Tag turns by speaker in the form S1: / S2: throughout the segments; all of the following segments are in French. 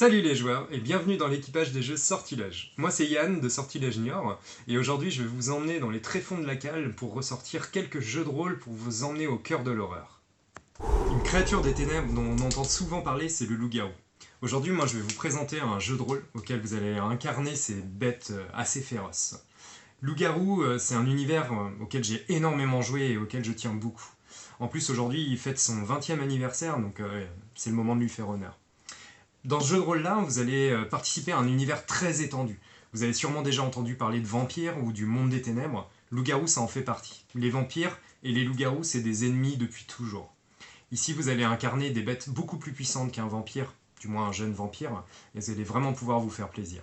S1: Salut les joueurs et bienvenue dans l'équipage des jeux Sortilège. Moi c'est Yann de Sortilège Junior et aujourd'hui je vais vous emmener dans les tréfonds de la cale pour ressortir quelques jeux de rôle pour vous emmener au cœur de l'horreur. Une créature des ténèbres dont on entend souvent parler, c'est le loup-garou. Aujourd'hui moi je vais vous présenter un jeu de rôle auquel vous allez incarner ces bêtes assez féroces. Loup-garou c'est un univers auquel j'ai énormément joué et auquel je tiens beaucoup. En plus aujourd'hui il fête son 20e anniversaire donc c'est le moment de lui faire honneur. Dans ce jeu de rôle-là, vous allez participer à un univers très étendu. Vous avez sûrement déjà entendu parler de vampires ou du monde des ténèbres. Loup-garou, ça en fait partie. Les vampires et les loups-garous, c'est des ennemis depuis toujours. Ici, vous allez incarner des bêtes beaucoup plus puissantes qu'un vampire, du moins un jeune vampire, et vous allez vraiment pouvoir vous faire plaisir.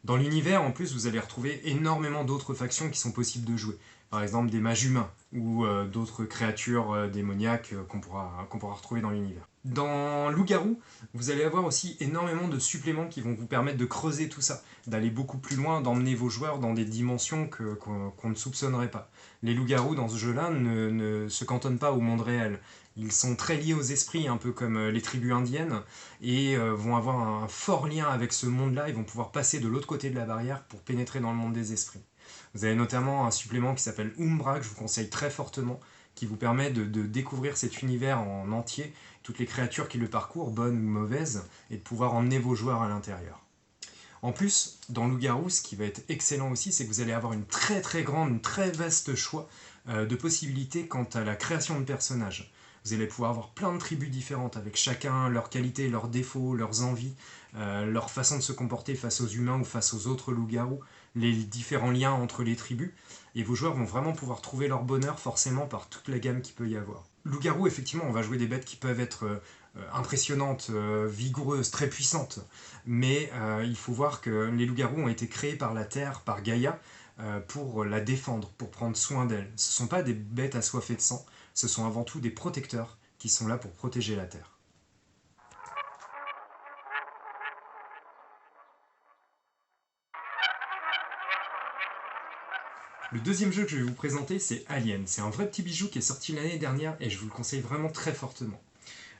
S1: Dans l'univers, en plus, vous allez retrouver énormément d'autres factions qui sont possibles de jouer. Par exemple, des mages humains ou d'autres créatures démoniaques qu'on pourra retrouver dans l'univers. Dans Loup-garou, vous allez avoir aussi énormément de suppléments qui vont vous permettre de creuser tout ça, d'aller beaucoup plus loin, d'emmener vos joueurs dans des dimensions qu'on ne soupçonnerait pas. Les loups-garous dans ce jeu-là ne se cantonnent pas au monde réel. Ils sont très liés aux esprits, un peu comme les tribus indiennes, et vont avoir un fort lien avec ce monde-là. Ils vont pouvoir passer de l'autre côté de la barrière pour pénétrer dans le monde des esprits. Vous avez notamment un supplément qui s'appelle Umbra, que je vous conseille très fortement, qui vous permet de découvrir cet univers en entier, toutes les créatures qui le parcourent, bonnes ou mauvaises, et de pouvoir emmener vos joueurs à l'intérieur. En plus, dans Loup-garou, ce qui va être excellent aussi, c'est que vous allez avoir une très vaste choix de possibilités quant à la création de personnages. Vous allez pouvoir avoir plein de tribus différentes, avec chacun leurs qualités, leurs défauts, leurs envies, leur façon de se comporter face aux humains ou face aux autres loups-garous, les différents liens entre les tribus, et vos joueurs vont vraiment pouvoir trouver leur bonheur forcément par toute la gamme qu'il peut y avoir. Loup-garou, effectivement, on va jouer des bêtes qui peuvent être impressionnantes, vigoureuses, très puissantes, mais il faut voir que les loups-garous ont été créés par la Terre, par Gaïa, pour la défendre, pour prendre soin d'elle. Ce ne sont pas des bêtes assoiffées de sang, ce sont avant tout des protecteurs qui sont là pour protéger la Terre. Le deuxième jeu que je vais vous présenter, c'est Alien. C'est un vrai petit bijou qui est sorti l'année dernière et je vous le conseille vraiment très fortement.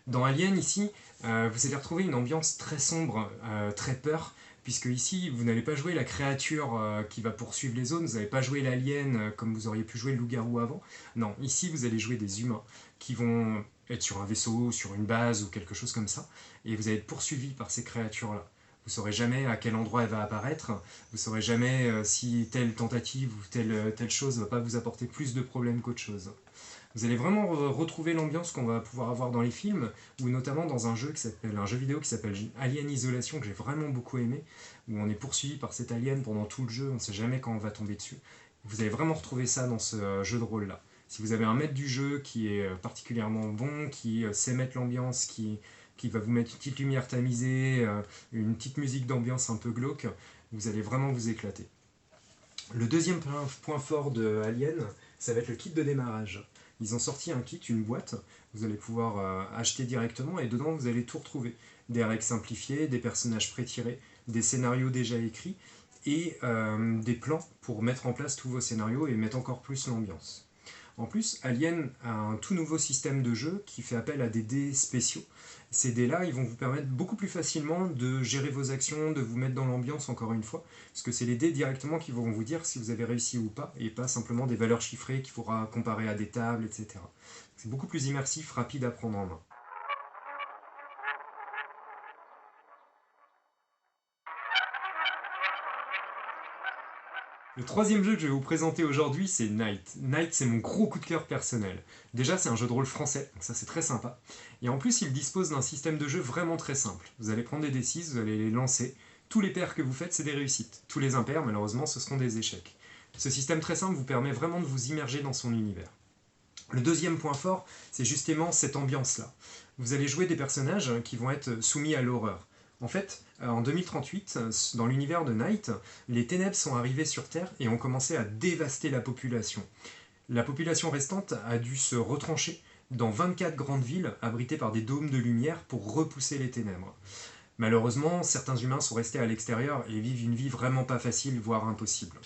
S1: Dans Alien, ici, vous allez retrouver une ambiance très sombre, très peur, puisque ici, vous n'allez pas jouer la créature qui va poursuivre les zones, vous n'allez pas jouer l'alien comme vous auriez pu jouer le loup-garou avant. Non, ici, vous allez jouer des humains qui vont être sur un vaisseau, sur une base ou quelque chose comme ça, et vous allez être poursuivis par ces créatures-là. Vous ne saurez jamais à quel endroit elle va apparaître, vous ne saurez jamais si telle tentative ou telle chose ne va pas vous apporter plus de problèmes qu'autre chose. Vous allez vraiment retrouver l'ambiance qu'on va pouvoir avoir dans les films, ou notamment dans un jeu vidéo qui s'appelle Alien Isolation, que j'ai vraiment beaucoup aimé, où on est poursuivi par cet alien pendant tout le jeu, on ne sait jamais quand on va tomber dessus. Vous allez vraiment retrouver ça dans ce jeu de rôle-là. Si vous avez un maître du jeu qui est particulièrement bon, qui sait mettre l'ambiance, qui va vous mettre une petite lumière tamisée, une petite musique d'ambiance un peu glauque, vous allez vraiment vous éclater. Le deuxième point fort de Alien, ça va être le kit de démarrage. Ils ont sorti un kit, une boîte, vous allez pouvoir acheter directement et dedans vous allez tout retrouver. Des règles simplifiées, des personnages pré-tirés, des scénarios déjà écrits et des plans pour mettre en place tous vos scénarios et mettre encore plus l'ambiance. En plus, Alien a un tout nouveau système de jeu qui fait appel à des dés spéciaux. Ces dés-là, ils vont vous permettre beaucoup plus facilement de gérer vos actions, de vous mettre dans l'ambiance encore une fois, parce que c'est les dés directement qui vont vous dire si vous avez réussi ou pas, et pas simplement des valeurs chiffrées qu'il faudra comparer à des tables, etc. C'est beaucoup plus immersif, rapide à prendre en main. Le troisième jeu que je vais vous présenter aujourd'hui, c'est Night. Night, c'est mon gros coup de cœur personnel. Déjà, c'est un jeu de rôle français, donc ça c'est très sympa. Et en plus, il dispose d'un système de jeu vraiment très simple. Vous allez prendre des D6, vous allez les lancer. Tous les pairs que vous faites, c'est des réussites. Tous les impairs, malheureusement, ce seront des échecs. Ce système très simple vous permet vraiment de vous immerger dans son univers. Le deuxième point fort, c'est justement cette ambiance-là. Vous allez jouer des personnages qui vont être soumis à l'horreur. En fait, en 2038, dans l'univers de Night, les ténèbres sont arrivées sur Terre et ont commencé à dévaster la population. La population restante a dû se retrancher dans 24 grandes villes abritées par des dômes de lumière pour repousser les ténèbres. Malheureusement, certains humains sont restés à l'extérieur et vivent une vie vraiment pas facile, voire impossible.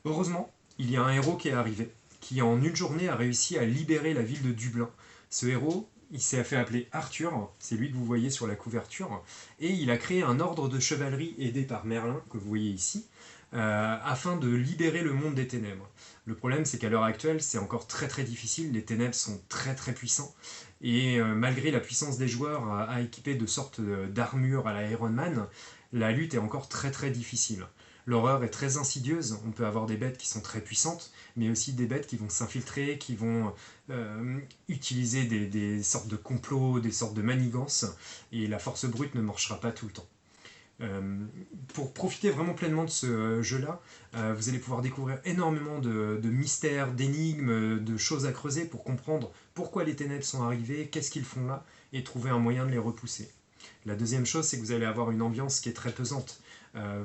S1: Heureusement, il y a un héros qui est arrivé, qui en une journée a réussi à libérer la ville de Dublin. Ce héros, Il s'est fait appeler Arthur, c'est lui que vous voyez sur la couverture, et il a créé un ordre de chevalerie aidé par Merlin, que vous voyez ici, afin de libérer le monde des ténèbres. Le problème, c'est qu'à l'heure actuelle, c'est encore très très difficile, les ténèbres sont très très puissants, et malgré la puissance des joueurs à équiper de sortes d'armures à la Iron Man, la lutte est encore très très difficile. L'horreur est très insidieuse, on peut avoir des bêtes qui sont très puissantes, mais aussi des bêtes qui vont s'infiltrer, qui vont utiliser des sortes de complots, des sortes de manigances, et la force brute ne marchera pas tout le temps. Pour profiter vraiment pleinement de ce jeu-là, vous allez pouvoir découvrir énormément de mystères, d'énigmes, de choses à creuser pour comprendre pourquoi les ténèbres sont arrivées, qu'est-ce qu'ils font là, et trouver un moyen de les repousser. La deuxième chose, c'est que vous allez avoir une ambiance qui est très pesante.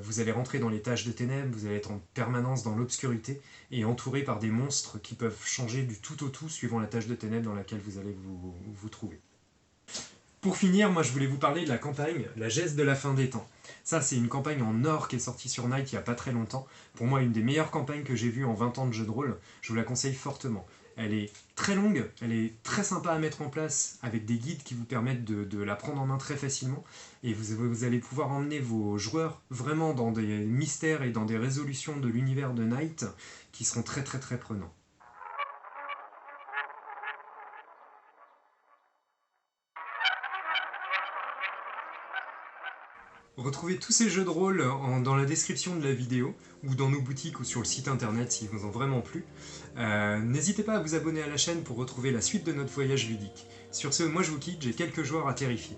S1: Vous allez rentrer dans les tâches de ténèbres, vous allez être en permanence dans l'obscurité et entouré par des monstres qui peuvent changer du tout au tout suivant la tâche de ténèbres dans laquelle vous allez vous trouver. Pour finir, moi je voulais vous parler de la campagne La Geste de la fin des temps. Ça, c'est une campagne en or qui est sortie sur Night il n'y a pas très longtemps. Pour moi, une des meilleures campagnes que j'ai vues en 20 ans de jeu de rôle. Je vous la conseille fortement. Elle est très longue, elle est très sympa à mettre en place avec des guides qui vous permettent de la prendre en main très facilement. Et vous allez pouvoir emmener vos joueurs vraiment dans des mystères et dans des résolutions de l'univers de Night qui seront très très très prenants. Retrouvez tous ces jeux de rôle dans la description de la vidéo, ou dans nos boutiques ou sur le site internet s'ils vous ont vraiment plu. N'hésitez pas à vous abonner à la chaîne pour retrouver la suite de notre voyage ludique. Sur ce, moi je vous quitte, j'ai quelques joueurs à terrifier.